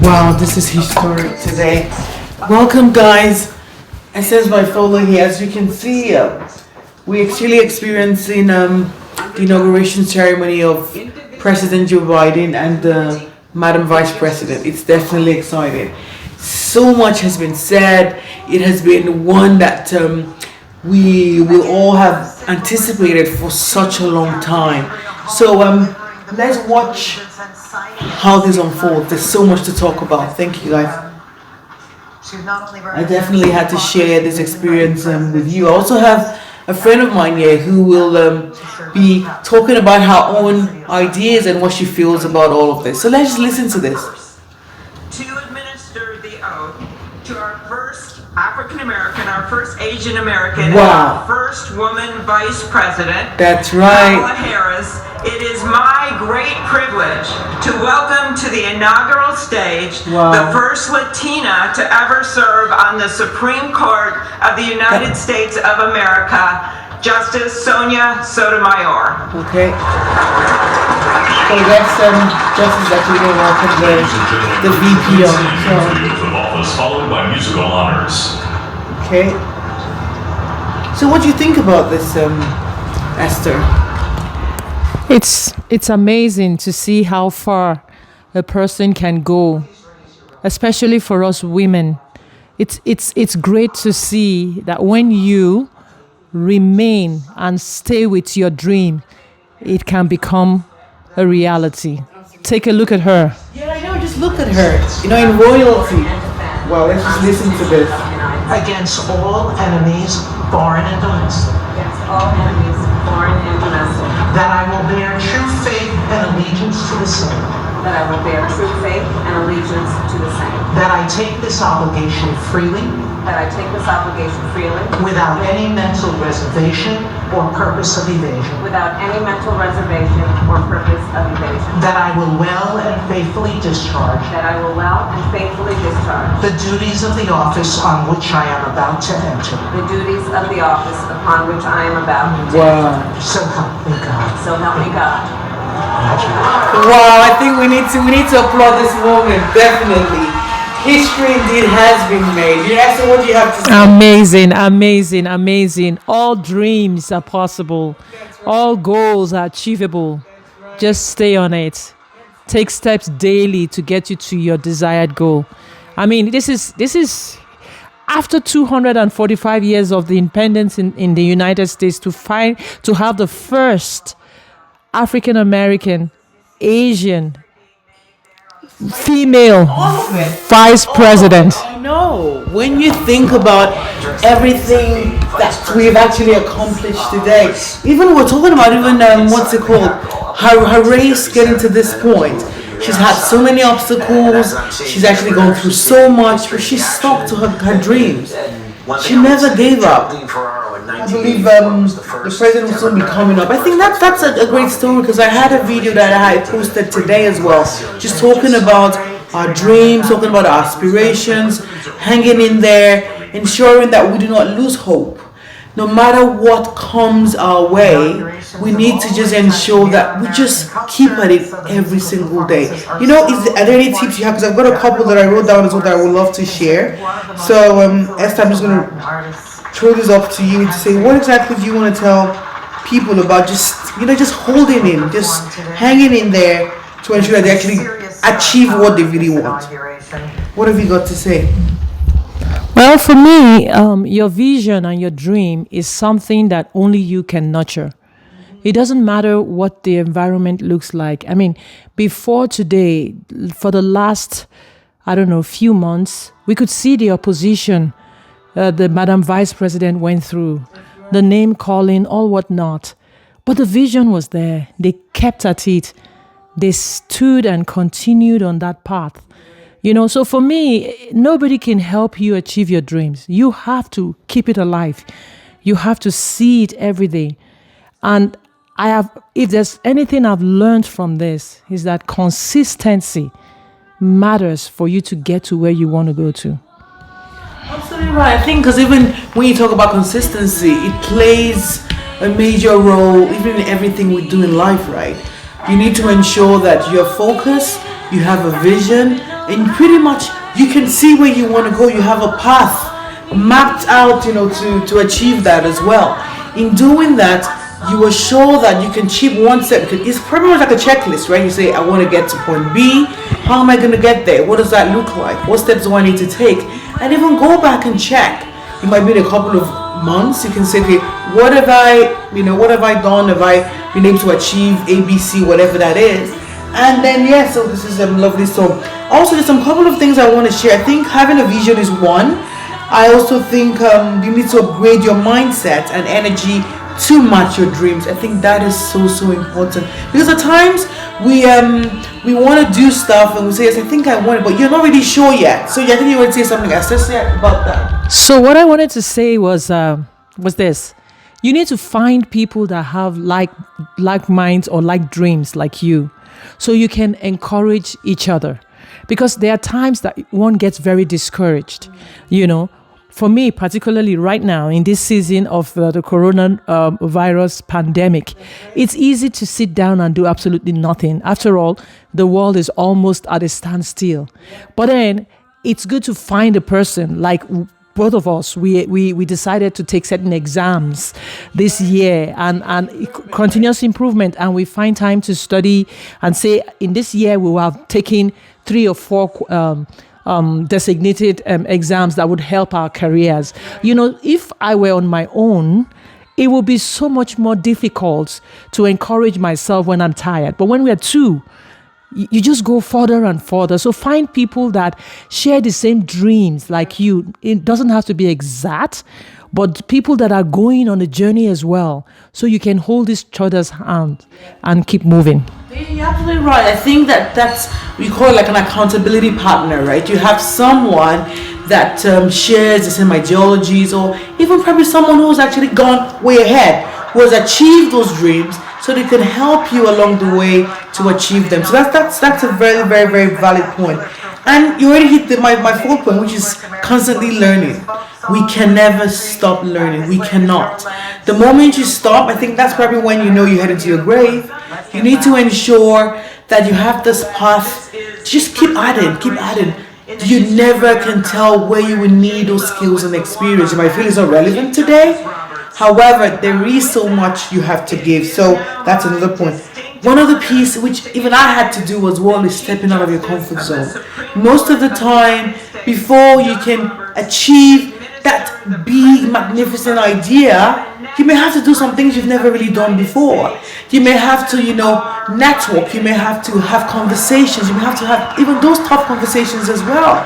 Wow, this is historic today. Welcome, guys. It says by follow here, as you can see, we're actually experiencing the inauguration ceremony of President Joe Biden and Madam Vice President. It's definitely exciting. So much has been said. It has been one that we will all have anticipated for such a long time. So let's watch how this unfolds. There's so much to talk about. Thank you, guys. I definitely had to share this experience with you. I also have a friend of mine here who will be talking about her own ideas and what she feels about all of this. So let's just listen to this. To administer the oath to our first African American, our first Asian American, wow. Our first woman vice president. That's right. Kamala Harris. It is my great privilege to welcome to the inaugural stage the first Latina to ever serve on the Supreme Court of the United States of America, Justice Sonia Sotomayor. Okay. So that's Justice actually going to welcome the VP on. Followed by musical honors. Okay. So what do you think about this, Esther? It's amazing to see how far a person can go, especially for us women. It's great to see that when you remain and stay with your dream, it can become a reality. Take a look at her. Yeah, I know, just look at her. You know, in royalty. Well, let's just listen to this. Against all enemies, foreign and domestic. Against all enemies, foreign and domestic. That I will bear true faith and allegiance to the same. That I will bear true faith and allegiance to the same. That I take this obligation freely. That I take this obligation freely. Without any mental reservation or purpose of evasion. Without any mental reservation or purpose of evasion. That I will well and faithfully discharge. That I will well and faithfully discharge. The duties of the office on which I am about to enter. The duties of the office upon which I am about to enter. So help me God. So help me God. Wow, I think we need to applaud this woman, definitely. History indeed has been made. Yeah, so what do you have to say? Amazing, amazing, amazing. All dreams are possible. All goals are achievable. Just stay on it. Take steps daily to get you to your desired goal. I mean, this is after 245 years of the independence in the United States to have the first African American, Asian, female vice president. I know. When you think about everything that we've actually accomplished today, even we're talking about what's it called? Her race getting to this point. She's had so many obstacles. She's actually gone through so much, but she stuck to her dreams. She never gave up. I believe the president will soon be coming up. I think that's a great story, because I had a video that I posted today as well, just talking about our dreams, talking about our aspirations, hanging in there, ensuring that we do not lose hope. No matter what comes our way, we need to just ensure that we just keep at it every single day. You know, are there any tips you have? Because I've got a couple that I wrote down as well that I would love to share. So, Esther, I'm just going to throw this up to you to say, what exactly do you want to tell people about just holding in, just hanging in there to ensure that they actually achieve what they really want? What have you got to say? Well, for me, your vision and your dream is something that only you can nurture. It doesn't matter what the environment looks like. I mean, before today, for the last, few months, we could see the opposition the Madam Vice President went through, the name calling, all whatnot. But the vision was there. They kept at it. They stood and continued on that path. You know, so for me, nobody can help you achieve your dreams. You have to keep it alive. You have to see it every day. And if there's anything I've learned from this, is that consistency matters for you to get to where you want to go to. Absolutely right. I think because even when you talk about consistency, it plays a major role even in everything we do in life, right? You need to ensure that you're focused, you have a vision, and pretty much you can see where you want to go. You have a path mapped out, to achieve that as well. In doing that, you are sure that you can achieve one step, because it's pretty much like a checklist, right? You say, I want to get to point B. How am I going to get there? What does that look like? What steps do I need to take? And even go back and check. It might be in a couple of months. You can say, okay, what have I done? Have I been able to achieve ABC, whatever that is? And then, so this is lovely. So also, there's some couple of things I want to share. I think having a vision is one. I also think you need to upgrade your mindset and energy to match your dreams. I think that is so important, because at times we want to do stuff and we say, yes, I think I want it, but you're not really sure yet. So I think you want to say something about that. So what I wanted to say was this: you need to find people that have like minds or like dreams like you, so you can encourage each other. Because there are times that one gets very discouraged, For me, particularly right now, in this season of the coronavirus pandemic, it's easy to sit down and do absolutely nothing. After all, the world is almost at a standstill. But then, it's good to find a person like both of us. We decided to take certain exams this year and continuous improvement, and we find time to study and say, in this year, we will have taken 3 or 4 designated exams that would help our careers. If I were on my own, it would be so much more difficult to encourage myself when I'm tired. But when we are two, you just go further and further. So find people that share the same dreams like you. It doesn't have to be exact, but people that are going on a journey as well, so you can hold each other's hand and keep moving. You're absolutely right. I think that's, we call it like an accountability partner, right? You have someone that shares the same ideologies, or even probably someone who's actually gone way ahead, who has achieved those dreams, so they can help you along the way to achieve them. So that's a very, very, very valid point. And you already hit my 4th point, which is constantly learning. We can never stop learning. We cannot. The moment you stop, I think that's probably when you're headed to your grave. You need to ensure that you have this path. Just keep adding. You never can tell where you will need those skills and experience. You might feel it's not relevant today. However, there is so much you have to give. So that's another point. One other piece, which even I had to do as well, is stepping out of your comfort zone. Most of the time, before you can achieve that big, magnificent idea, you may have to do some things you've never really done before. You may have to, network. You may have to have conversations. You may have to have even those tough conversations as well.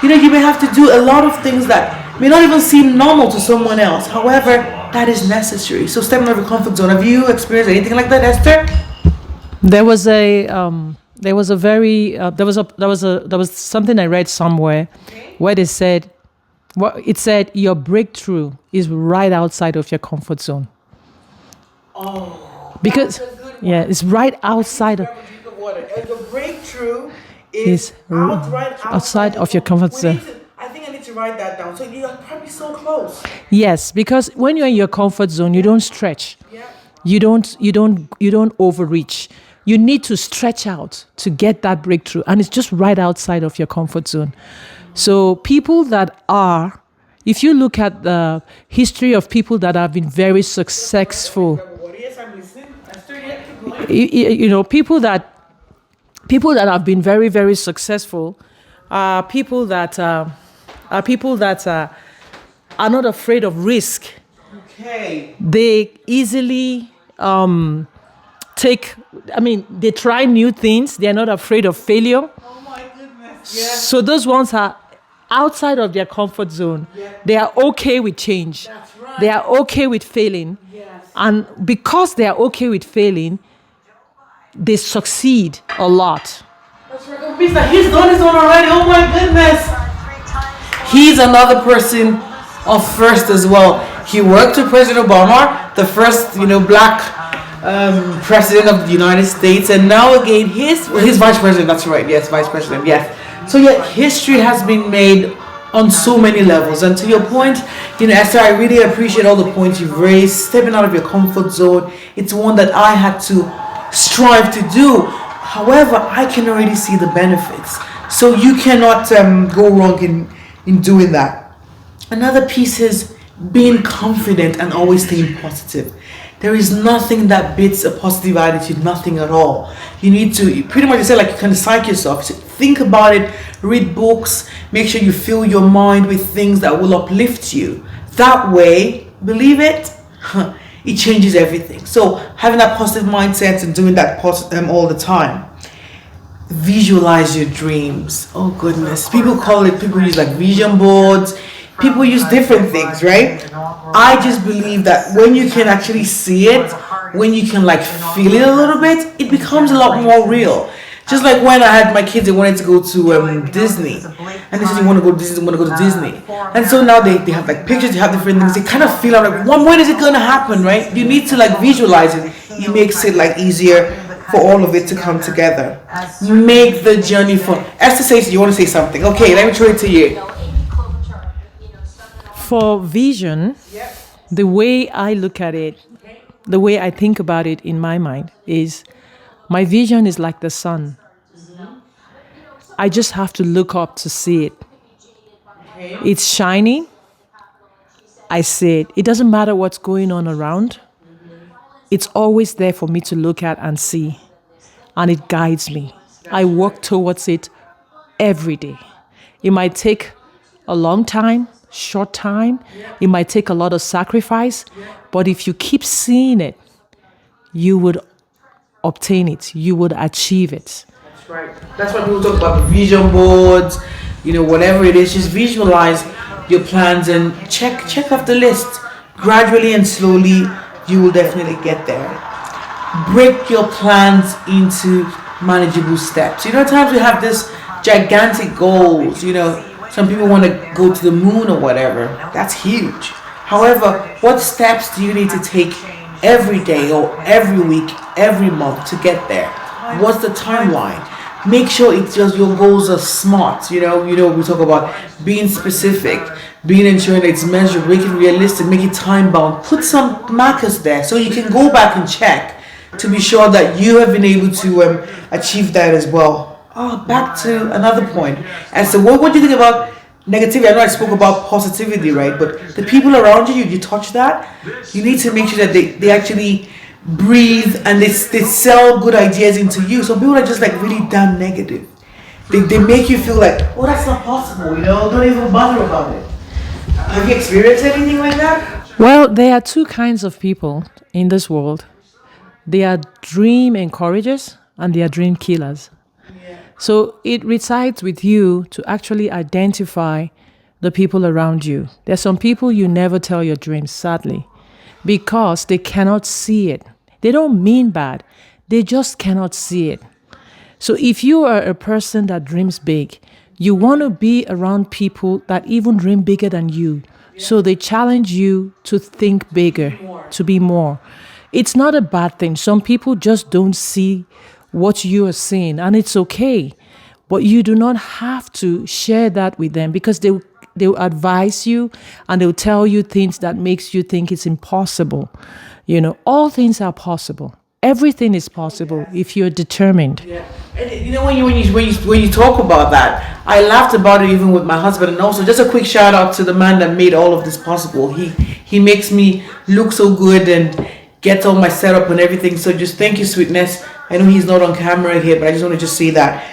You may have to do a lot of things that may not even seem normal to someone else. However, that is necessary. So stepping out of your comfort zone. Have you experienced anything like that, Esther? There was something I read somewhere where they said, it said your breakthrough is right outside of your comfort zone. Oh, because it's right outside of. The breakthrough is outside of your comfort zone. I think I need to write that down. So you're probably so close. Yes, because when you're in your comfort zone, you don't stretch. Yeah. You don't overreach. You need to stretch out to get that breakthrough, and it's just right outside of your comfort zone. So people that are, if you look at the history of people that have been very successful, people that have been very, very successful are people that are not afraid of risk. Okay. They easily they try new things. They are not afraid of failure. Oh my goodness. Yeah. So those ones are outside of their comfort zone. Yeah. They are okay with change. That's right. They are okay with failing. Yes. And because they are okay with failing, they succeed a lot. That's right. He's done his own already. Oh my goodness. He's another person of first as well. He worked with President Obama, the first, black president of the United States, and now again his vice president. That's right. Yes, vice president. Yes. So history has been made on so many levels. And to your point, Esther, I really appreciate all the points you've raised. Stepping out of your comfort zone, it's one that I had to strive to do. However, I can already see the benefits. So you cannot go wrong in doing that. Another piece is being confident and always staying positive. There is nothing that beats a positive attitude, nothing at all. You need to pretty much say like you can psych yourself. So think about it, read books, make sure you fill your mind with things that will uplift you. That way, believe it, it changes everything. So having that positive mindset and doing that all the time. Visualize your dreams. Oh goodness, people use like vision boards. People use different things, right? I just believe that when you can actually see it, when you can like feel it a little bit, it becomes a lot more real. Just like when I had my kids, they wanted to go to Disney, and they said, "You want to go to Disney? Want to go to Disney?" And so now they have like pictures, they have different things. They kind of feel like, when is it going to happen, right? You need to like visualize it. It makes it like easier for all of it to come together. Make the journey fun. Esther says, "You want to say something?" Okay, let me throw it to you. For vision, the way I look at it, the way I think about it in my mind is my vision is like the sun. I just have to look up to see it. It's shining. I see it. It doesn't matter what's going on around. It's always there for me to look at and see. And it guides me. I work towards it every day. It might take a long time, short time. It might take a lot of sacrifice. But if you keep seeing it, you would obtain it. You would achieve it. That's right. That's why people talk about vision boards, whatever it is. Just visualize your plans and check off the list. Gradually and slowly, you will definitely get there. Break your plans into manageable steps. At times we have this gigantic goals. Some people want to go to the moon or whatever. That's huge. However, what steps do you need to take every day or every week, every month to get there? What's the timeline? Make sure it's just your goals are smart. We talk about being specific, ensuring that it's measured, make it realistic, make it time bound. Put some markers there so you can go back and check to be sure that you have been able to achieve that as well. Back to another point. And so what do you think about negativity? I know I spoke about positivity, right? But the people around you touch that, you need to make sure that they actually breathe and they sell good ideas into you. Some people are just like really damn negative. They make you feel like, that's not possible, don't even bother about it. Have you experienced anything like that? Well, there are two kinds of people in this world. They are dream encouragers and they are dream killers. So it resides with you to actually identify the people around you. There's some people you never tell your dreams, sadly, because they cannot see it. They don't mean bad. They just cannot see it. So if you are a person that dreams big, you want to be around people that even dream bigger than you. So they challenge you to think bigger, to be more. It's not a bad thing. Some people just don't see what you are seeing, and it's okay. But you do not have to share that with them because they'll advise you and they'll tell you things that makes you think it's impossible. All things are possible. Everything is possible if you're determined. Yeah. And when you talk about that, I laughed about it even with my husband. And also just a quick shout out to the man that made all of this possible. He makes me look so good and gets all my setup and everything. So just thank you, sweetness. I know he's not on camera here, but I just want to just say that.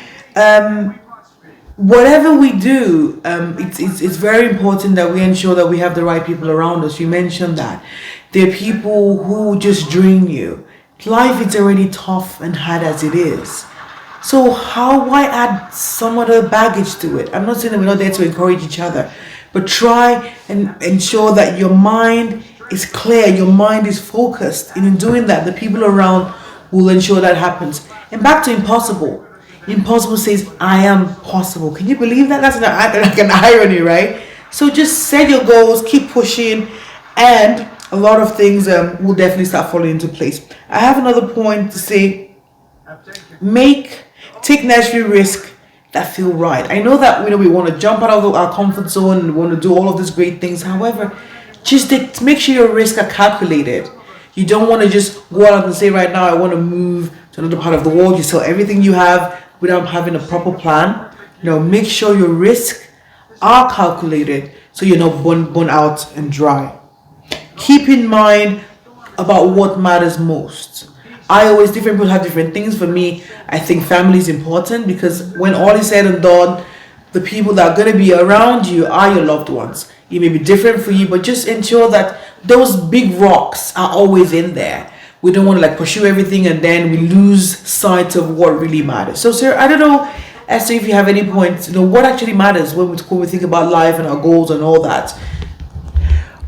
Whatever we do, it's very important that we ensure that we have the right people around us. You mentioned that. There are people who just drain you. Life is already tough and hard as it is. So why add some other baggage to it? I'm not saying that we're not there to encourage each other, but try and ensure that your mind is clear, your mind is focused. And in doing that, the people around will ensure that happens. And back to impossible. Impossible says, I am possible. Can you believe that? That's like an irony, right? So just set your goals, keep pushing, and a lot of things will definitely start falling into place. I have another point to say. Take necessary risk that feel right. I know that we want to jump out of our comfort zone and want to do all of these great things. However, just make sure your risks are calculated. You don't want to just go out and say right now I want to move to another part of the world. You sell everything you have without having a proper plan. make sure your risks are calculated so you're not burn out and dry. Keep in mind about what matters most. Different people have different things. For me, I think family is important because when all is said and done, the people that are going to be around you are your loved ones. It may be different for you, but just ensure that those big rocks are always in there. We don't want to pursue everything and then we lose sight of what really matters. So, sir, I don't know, Esther, if you have any points, what actually matters when we think about life and our goals and all that.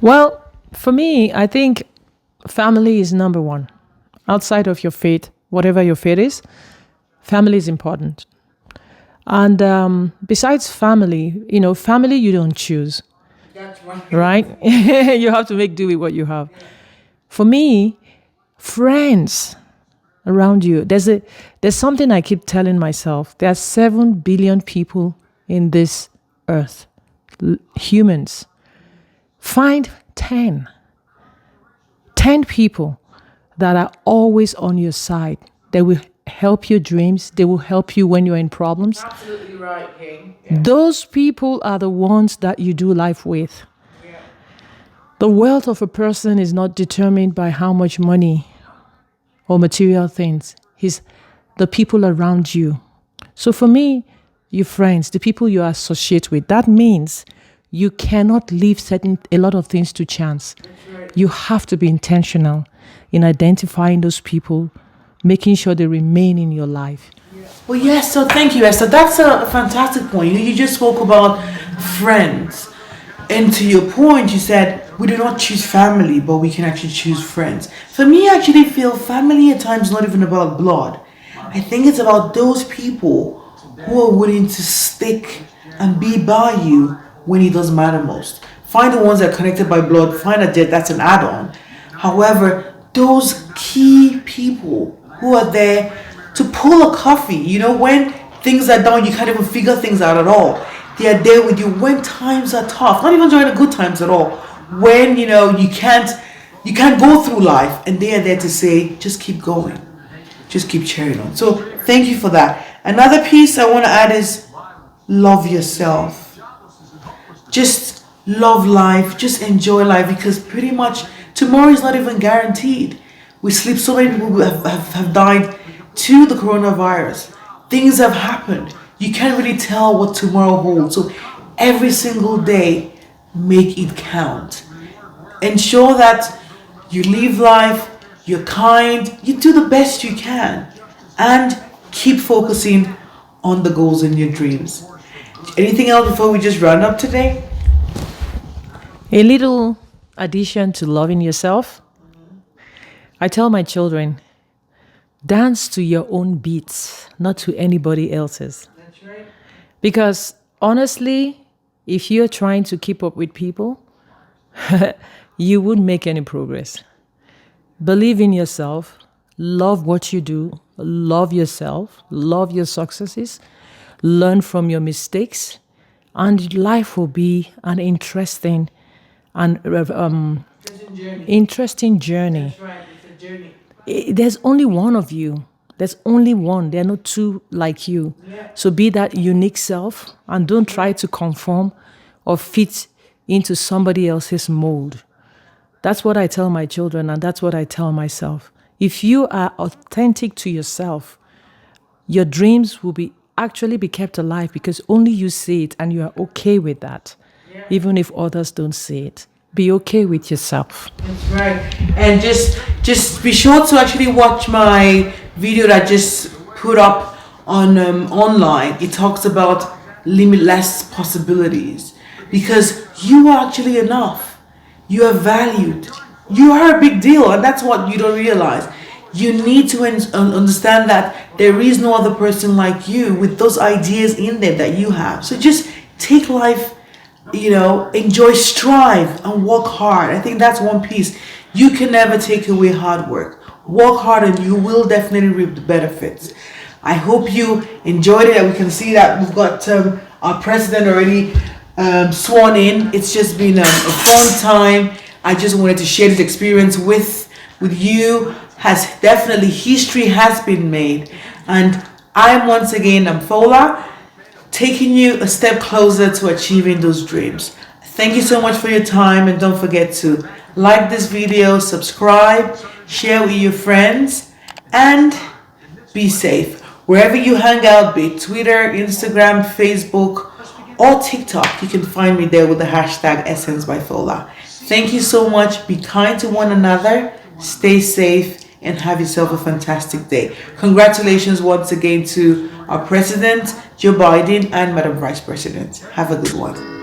Well, for me, I think family is number one. Outside of your faith, whatever your faith is, family is important. And besides family, family you don't choose. That's right? You have to make do with what you have. For me, friends around you. There's something I keep telling myself. There are 7 billion people in this earth, humans. Find 10 people that are always on your side. They will help your dreams. They will help you when you're in problems. Absolutely right, King. Yeah. Those people are the ones that you do life with. Yeah. The wealth of a person is not determined by how much money or material things. It's the people around you. So for me, your friends, the people you associate with, that means you cannot leave a lot of things to chance. Right. You have to be intentional in identifying those people, making sure they remain in your life. Well, yes, so thank you, Esther. That's a fantastic point. You just spoke about friends. And to your point, you said, we do not choose family, but we can actually choose friends. For me, I actually feel family at times not even about blood. I think it's about those people who are willing to stick and be by you when it doesn't matter most. Find the ones that are connected by blood, find a debt, that's an add-on. However, those key people who are there to pull a coffee, when things are down, you can't even figure things out at all. They are there with you when times are tough, not even during the good times at all. When, you can't go through life, and they are there to say, just keep going. Just keep cheering on. So thank you for that. Another piece I want to add is love yourself. Just love life. Just enjoy life, because pretty much tomorrow is not even guaranteed. We sleep. So many people have died to the coronavirus. Things have happened. You can't really tell what tomorrow holds. So every single day, make it count. Ensure that you live life, you're kind, you do the best you can, and keep focusing on the goals and your dreams. Anything else before we just round up today? A little addition to loving yourself. I tell my children, dance to your own beats, not to anybody else's. That's right. Because honestly, if you're trying to keep up with people, you wouldn't make any progress. Believe in yourself, love what you do, love yourself, love your successes, learn from your mistakes, and life will be an interesting and interesting journey. That's right, it's a journey. There's only one of you. There's only one. There are not two like you. Yeah. So be that unique self and don't try to conform or fit into somebody else's mold. That's what I tell my children, and that's what I tell myself. If you are authentic to yourself, your dreams will actually be kept alive, because only you see it and you are okay with that. Yeah. Even if others don't see it. Be okay with yourself. That's right. And just be sure to actually watch my video that I just put up on online. It talks about limitless possibilities, because you are actually enough. You are valued. You are a big deal, and that's what you don't realize. You need to understand that there is no other person like you with those ideas in there that you have. So just take life, enjoy, strive, and work hard. I think that's one piece. You can never take away hard work. Work hard and you will definitely reap the benefits. I hope you enjoyed it, and we can see that we've got our president already sworn in. It's just been a fun time. I just wanted to share this experience with you. History has been made, and I'm once again, I'm Fola. taking you a step closer to achieving those dreams. Thank you so much for your time, and don't forget to like this video, subscribe, share with your friends, and be safe. Wherever you hang out, be it Twitter, Instagram, Facebook, or TikTok, you can find me there with the hashtag Essence by Fola. Thank you so much. Be kind to one another, stay safe, and have yourself a fantastic day. Congratulations once again to our President, Joe Biden, and Madam Vice President. Have a good one.